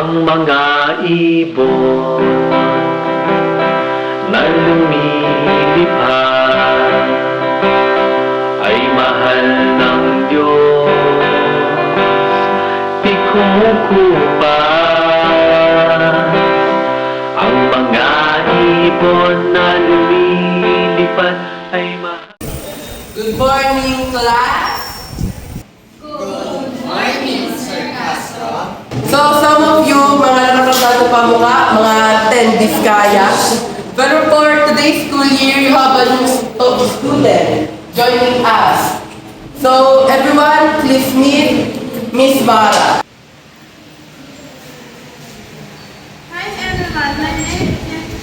ang mga ibon na lumilipad ay mahal ng Diyos, di kumukupas. Ang mga ibon na lumilipad ay mahal. Good morning, class! So, some of you, mga nakakatato pa mukha, mga 10 diskaya. Pero for today's school year, you have a new student joining us. So, everyone, please meet Miss Bara. Hi everyone, my name is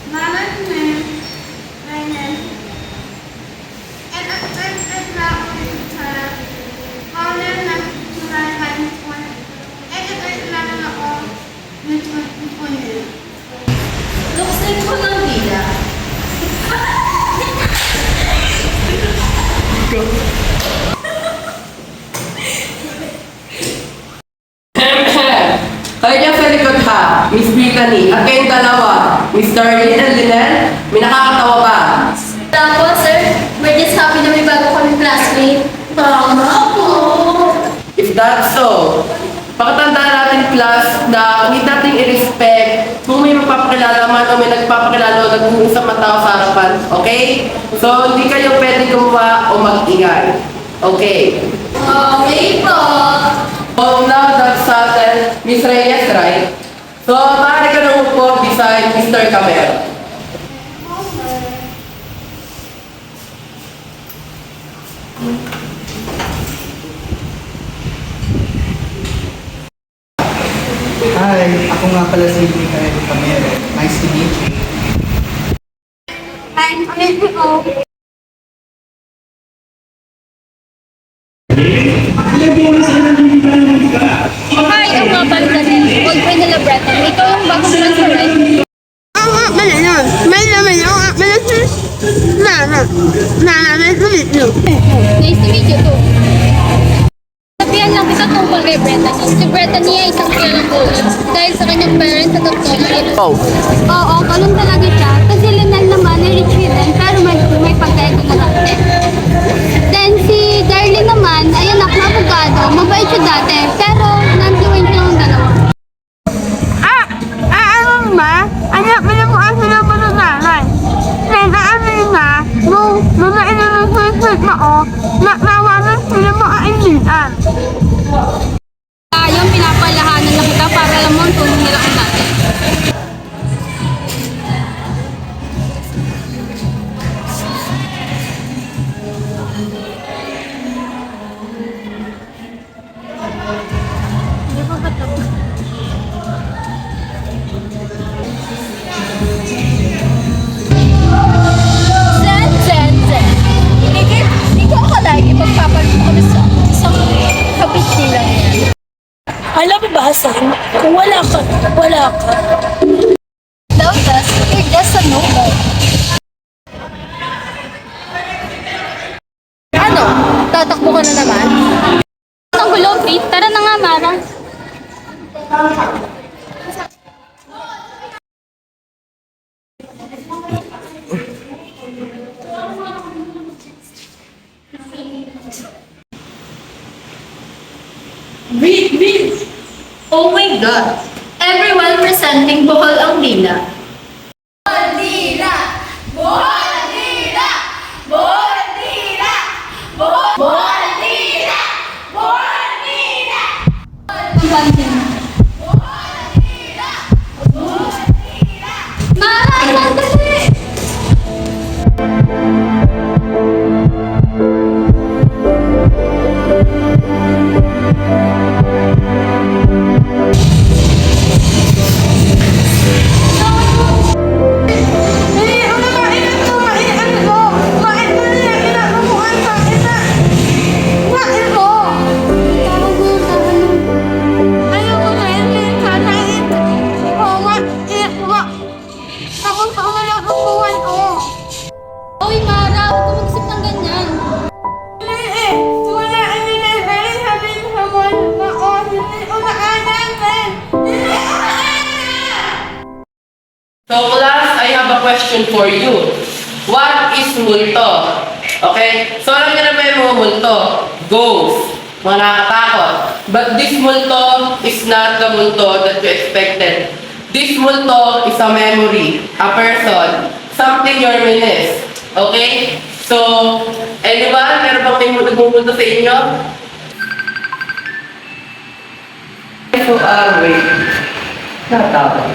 Mama's name. My name. And I'm now in class. All in my Looks like ko ng dila. Kaya dyan sa likod ha, Miss Brittany, at kayong dalawa, Miss Darlene and Lynette, may nakakatawa ba? Tapos, sir, we're just happy na may bago kami classmate. Tama po. If that's so, pakatandaan natin class na need nating i-respect kung may magpapakilala man o may nagpapakilala o nag-uusap ang tao sa harapan. Okay? So, hindi kayo pwede gumawa o mag-ingay. Okay. Okay po. So, now that's settled, Miss Reyes, right? So, maaari ka na upo beside Mr. Camero. Hi, ako nga pala si Mikael Camero. Nice to meet you. I'm Mexico. Hi, ako nga pala sa old friend nila Breton. Ikaw yung bagong transfer, right? Ang nga pala nun. May naman yung nga pala si Nana. Nana, nice to meet you. Nice to meet you too. Sabihan lang kita tungkol kay Brittany. Si Brittany ay isang kilalang bully dahil sa kanyang parents sa doktor. Oh. Oo, ganun talaga siya. Kasi Lynelle naman ay rich hidden pero may pagkaego na lang. Then si Darlene naman ay anak na abogado. Mabait siya dati pero nandiwan siya ng dalawa. Ano ba? Anak mo na mo ang sinabi ng nanay. Nagaamin na, nung nainanong mo o, nawanan sila mo ang inlitan. Yung pinapalahanan na kita para alam mo kung hirap natin. Hindi pa ba ito? Zen. Ikaw ka lagi pagpapalit mo kami sa isang kapit nila yan. Alam mo ba, Hassan, kung wala ka. Without us, you're just a nobody. Ano? Tatakbo ka na naman? Ang gulo, Pete. Tara na nga, Mara. Wait. Oh my God. Everyone presenting Bohol ang Dila. Mara, sandali! Ano ba? So class, I have a question for you. What is multo? Okay? So alam niyo na ba yung mga multo? Ghost. Mga nakakatakot. But this multo is not the multo that you expected. This multo is a memory, a person, something you're reminisce. Okay? So, di ba? Meron bang may nagmumulto sa inyo? So, wait. Nakatawa.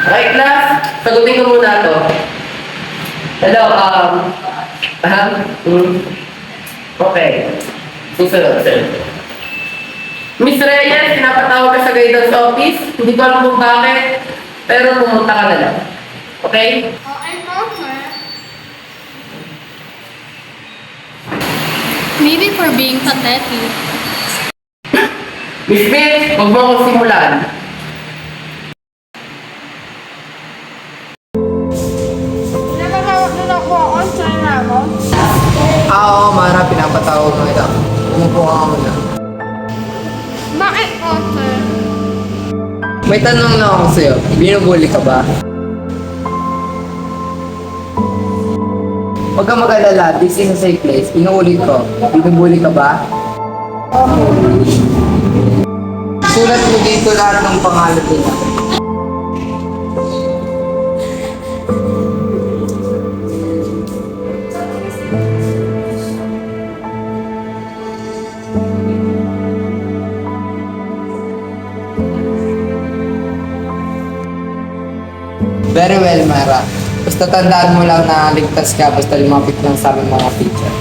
Okay, class. Sagutin ko muna to. Hello, okay. Susunod. Miss Reyes, pinapatawag ka sa guidance office. Hindi ko alam kung bakit, pero pumunta ka na lang. Okay? Okay po, sir. Maybe for being pathetic. Miss Miss, huwag mo akong simulan. Nagkakawag na ako ako, sir na ako. Oo, Mara, pinapatawag mo ito. Umupo ka muna. Bakit po, sir? May tanong lang ako sa'yo. Binubuli ka ba? Huwag kang mag-alala. This is a safe place. Inuulit ko. Binubuli ka ba? Sulat mo dito lahat ng pangalan nila. Very well, Mara. Basta tandaan mo lang na ligtas ka basta lumapit lang sa aming mga teacher.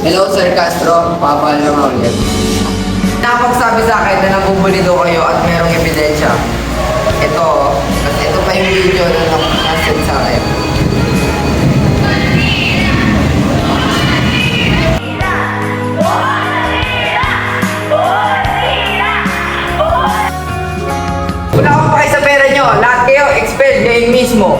Hello, Sir Castro. Papahal lang ako ulit. Nakapagsabi sa akin na nabubuli daw kayo at merong ebidensya. Ito, at ito pa yung video na nakasend sa akin. Wala akong paki sa pera nyo. Lahat kayo, expelled ngayon mismo.